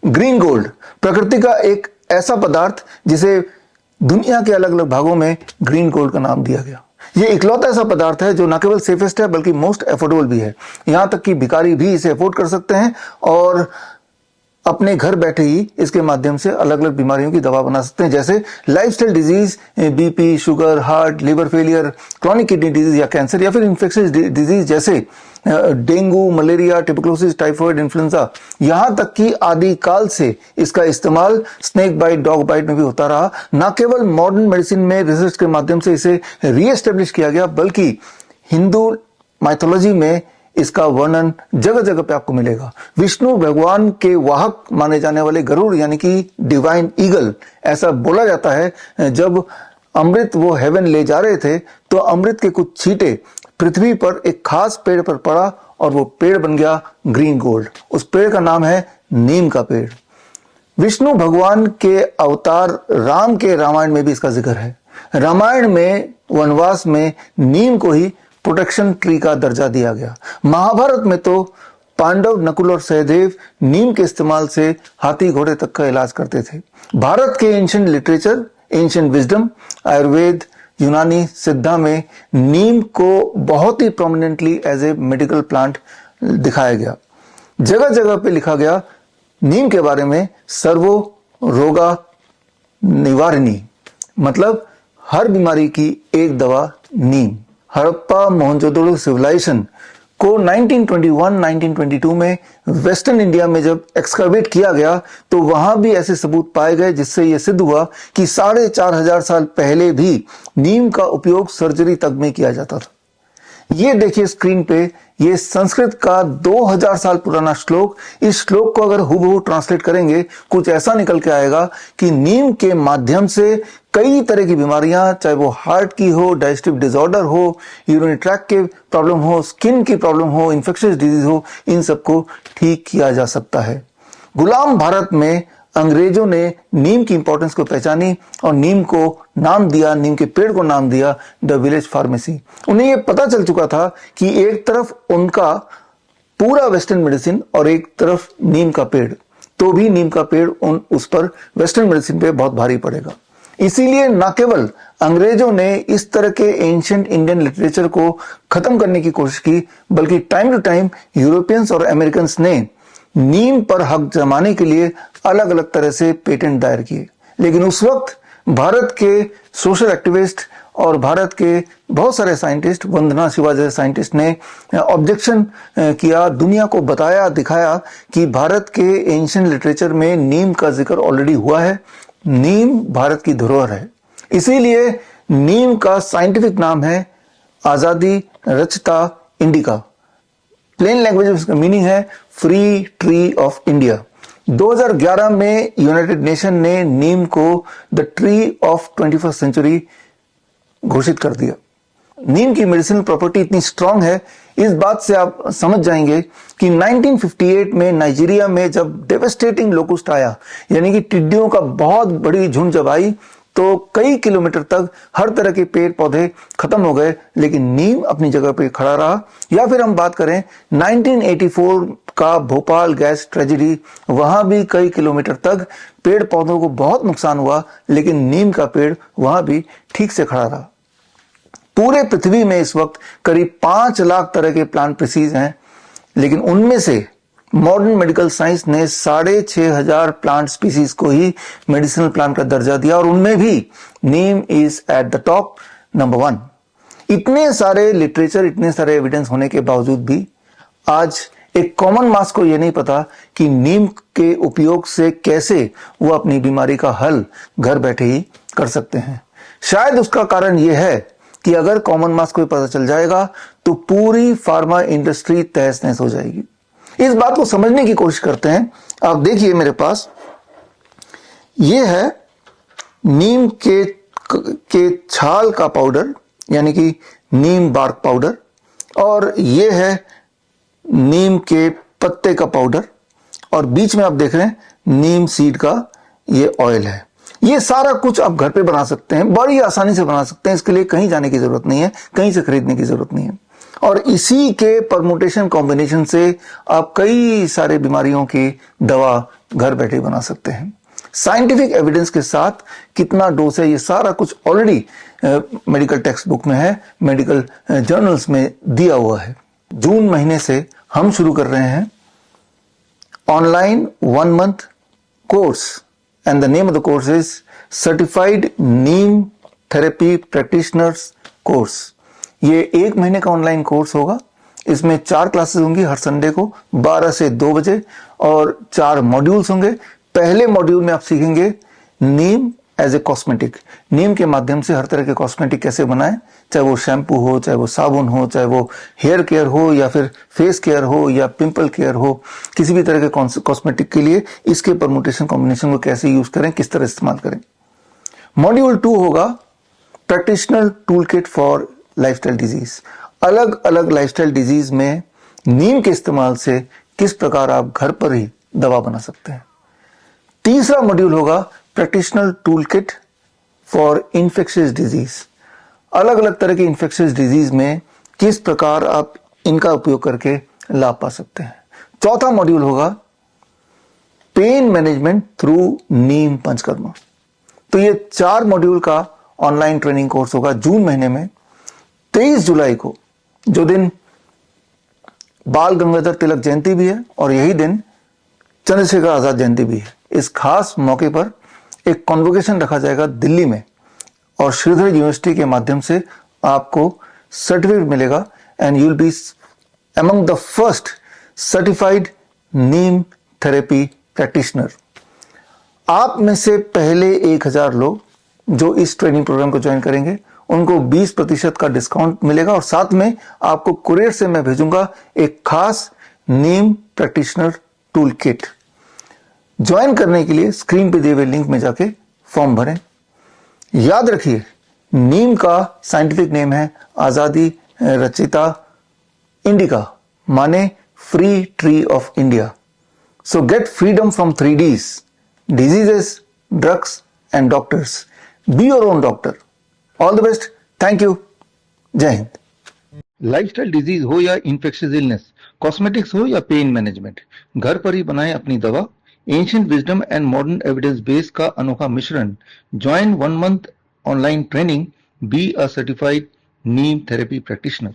Green gold प्रकृति का एक ऐसा पदार्थ जिसे दुनिया के अलग अलग भागों में ग्रीन गोल्ड का नाम दिया गया। ये इकलौता ऐसा पदार्थ है जो न केवल सेफेस्ट है बल्कि मोस्ट अफोर्डेबल भी है। यहां तक कि भिखारी भी इसे अफोर्ड कर सकते हैं और अपने घर बैठे ही इसके माध्यम से अलग अलग बीमारियों की दवा बना सकते हैं, जैसे lifestyle disease, BP, sugar, heart, liver failure, chronic kidney disease या कैंसर, या फिर इन्फेक्शियस डिजीज जैसे dengue, malaria, tuberculosis, typhoid, influenza. यहां तक कि आदि काल से इसका इस्तेमाल स्नेक बाइट, डॉग बाइट में भी होता रहा। न केवल मॉडर्न मेडिसिन में रिसर्च के माध्यम से इसे रीएस्टेब्लिश किया गया, बल्कि हिंदू माइथोलॉजी में इसका वर्णन जगह जगह पे आपको मिलेगा। विष्णु भगवान के वाहक माने जाने वाले गरुड़ यानी कि डिवाइन ईगल, ऐसा बोला जाता है जब अमृत वो हेवन ले जा रहे थे तो अमृत के कुछ छींटे पृथ्वी पर एक खास पेड़ पर पड़ा और वो पेड़ बन गया ग्रीन गोल्ड। उस पेड़ का नाम है नीम का पेड़। विष्णु भगवान के अवतार राम के रामायण में भी इसका जिक्र है। रामायण में वनवास में नीम को ही प्रोटेक्शन ट्री का दर्जा दिया गया। महाभारत में तो पांडव, नकुल और सहदेव नीम के इस्तेमाल से हाथी घोड़े तक का इलाज करते थे। भारत के ancient literature, ancient wisdom, Ayurveda, Unani, Siddha में नीम को बहुत ही prominently as a medical plant दिखाया गया। जगह जगह पे लिखा गया नीम के बारे में, सर्वो रोगा निवारिणी, मतलब हर बीमारी की एक दवा नीम। हड़प्पा मोहनजोदड़ो सिविलाइजेशन को 1921-1922 में वेस्टर्न इंडिया में जब एक्सकवेट किया गया तो वहां भी ऐसे सबूत पाए गए जिससे यह सिद्ध हुआ कि 4500 साल पहले भी नीम का उपयोग सर्जरी तक में किया जाता था। ये देखिए स्क्रीन पे, ये संस्कृत का 2000 साल पुराना श्लोक। इस श्लोक को अगर हुबहू ट्रांसलेट करेंगे कुछ ऐसा निकल के आएगा कि नीम के माध्यम से कई तरह की बीमारियां, चाहे वो हार्ट की हो, डाइजेस्टिव डिसऑर्डर हो, यूरिनरी ट्रैक्ट के प्रॉब्लम हो, स्किन की प्रॉब्लम हो, इन्फेक्शियस डिजीज हो, इन सबको ठीक किया जा सकता है। गुलाम भारत में अंग्रेजों ने नीम की इंपॉर्टेंस को पहचानी और नीम को नाम दिया, नीम के पेड़ को नाम दिया द विलेज फार्मेसी। उन्हें यह पता चल चुका था कि एक तरफ उनका पूरा वेस्टर्न मेडिसिन और एक तरफ नीम का पेड़, तो भी नीम का पेड़ उस पर वेस्टर्न मेडिसिन पे बहुत भारी पड़ेगा। इसीलिए न केवल अंग्रेजों ने इस तरह के एंशिएंट इंडियन लिटरेचर को खत्म करने की कोशिश की, बल्कि टाइम टू टाइम यूरोपियंस और अमेरिकन्स ने नीम पर हक जमाने के लिए अलग अलग तरह से पेटेंट दायर किए। लेकिन उस वक्त भारत के सोशल एक्टिविस्ट और भारत के बहुत सारे साइंटिस्ट, वंदना शिवा जैसे साइंटिस्ट ने ऑब्जेक्शन किया, दुनिया को बताया, दिखाया कि भारत के एंशिएंट लिटरेचर में नीम का जिक्र ऑलरेडी हुआ है, नीम भारत की धरोहर है। इसीलिए नीम का साइंटिफिक नाम है आजादी रचता इंडिका। प्लेन लैंग्वेज में इसका मीनिंग है फ्री ट्री ऑफ इंडिया। 2011 में यूनाइटेड नेशन ने नीम को the tree of 21st century घोषित कर दिया। नीम की मेडिसिनल प्रॉपर्टी इतनी स्ट्रांग है, इस बात से आप समझ जाएंगे कि 1958 में नाइजीरिया में जब डेवेस्टेटिंग लोकुस्ट आया, यानी कि टिड्डियों का बहुत बड़ी झुंड जब आई, तो कई किलोमीटर तक हर तरह के पेड़ पौधे खत्म हो गए, लेकिन नीम अपनी जगह पे खड़ा रहा। या फिर हम बात करें 1984 का भोपाल गैस ट्रेजेडी, वहां भी कई किलोमीटर तक पेड़ पौधों को बहुत नुकसान हुआ, लेकिन नीम का पेड़ वहां भी ठीक से खड़ा रहा। पूरे पृथ्वी में इस वक्त करीब 5 लाख तरह के प्लांट स्पीसीज हैं, लेकिन उनमें से मॉडर्न मेडिकल साइंस ने 6500 प्लांट स्पीसीज को ही मेडिसिनल प्लांट का दर्जा दिया और उनमें भी neem is at the top, number 1। इतने सारे लिटरेचर, इतने सारे एविडेंस होने के बावजूद भी आज एक कॉमन मास को यह नहीं पता कि नीम के उपयोग से कैसे वो अपनी बीमारी का हल घर बैठे ही कर सकते हैं। शायद उसका कारण यह है कि अगर कॉमन मास को पता चल जाएगा तो पूरी फार्मा इंडस्ट्री तहस नहस हो जाएगी। इस बात को समझने की कोशिश करते हैं। आप देखिए मेरे पास ये है नीम के छाल का पाउडर, यानी कि नीम बार्क पाउडर, और ये है नीम के पत्ते का पाउडर, और बीच में आप देख रहे हैं नीम सीड का ये ऑयल है। ये सारा कुछ आप घर पे बना सकते हैं, बड़ी आसानी से बना सकते हैं। इसके लिए कहीं जाने की जरूरत नहीं है, कहीं से खरीदने की जरूरत नहीं है। और इसी के परमुटेशन कॉम्बिनेशन से आप कई सारे बीमारियों की दवा घर बैठे बना सकते हैं। साइंटिफिक एविडेंस के साथ कितना डोज है, ये सारा कुछ ऑलरेडी मेडिकल टेक्स्ट बुक में है, मेडिकल जर्नल्स में दिया हुआ है। जून महीने से हम शुरू कर रहे हैं online 1 month course, and the name of the course is certified Neem therapy practitioners course. ये 1 महीने का ऑनलाइन कोर्स होगा। इसमें 4 क्लासेस होंगी हर संडे को 12 से 2 बजे और 4 मॉड्यूल्स होंगे। पहले मॉड्यूल में आप सीखेंगे नीम एज ए कॉस्मेटिक। नीम के माध्यम से हर तरह के कॉस्मेटिक कैसे बनाएं, चाहे वो शैम्पू हो, चाहे वो साबुन हो, चाहे वो हेयर केयर हो या फिर फेस केयर हो या पिंपल केयर हो, किसी भी तरह के कॉस्मेटिक के लिए इसके परमुटेशन कॉम्बिनेशन को कैसे यूज करें, किस तरह इस्तेमाल करें। मॉड्यूल 2 होगा practitioner tool kit for lifestyle disease. अलग अलग लाइफस्टाइल डिजीज में नीम के इस्तेमाल से किस प्रकार आप घर पर ही दवा बना सकते हैं। तीसरा मॉड्यूल होगा practitioner tool kit for infectious disease. अलग अलग तरह के इन्फेक्शियस डिजीज में किस प्रकार आप इनका उपयोग करके लाभ पा सकते हैं। चौथा मॉड्यूल होगा पेन मैनेजमेंट थ्रू नीम पंचकर्मा। तो ये 4 मॉड्यूल का ऑनलाइन ट्रेनिंग कोर्स होगा जून महीने में। 23 जुलाई को, जो दिन बाल गंगाधर तिलक जयंती भी है और यही दिन चंद्रशेखर आजाद जयंती भी है, इस खास मौके पर एक कॉन्वोकेशन रखा जाएगा दिल्ली में और श्रीधर यूनिवर्सिटी के माध्यम से आपको सर्टिफिकेट मिलेगा and you will be among the first certified Neem therapy practitioner. आप में से पहले 1000 लोग जो इस ट्रेनिंग प्रोग्राम को ज्वाइन करेंगे उनको 20% का डिस्काउंट मिलेगा और साथ में आपको कुरियर से मैं भेजूंगा एक खास नीम प्रैक्टिशनर टूल किट। ज्वाइन करने के लिए स्क्रीन पे दिए हुए लिंक में जाके फॉर्म भरें। याद रखिए, नीम का साइंटिफिक नेम है आजादी रचिता इंडिका, माने free tree of India. So get freedom from 3Ds, diseases, drugs and doctors. Be your own doctor. All the best. Thank you. जय हिंद। लाइफस्टाइल डिजीज हो या इन्फेक्शियस इलनेस, कॉस्मेटिक्स हो या पेन मैनेजमेंट, घर पर ही बनाएं अपनी दवा। Ancient wisdom and modern evidence base का अनोखा मिश्रण। Join 1 month online training, be a certified Neem therapy practitioner.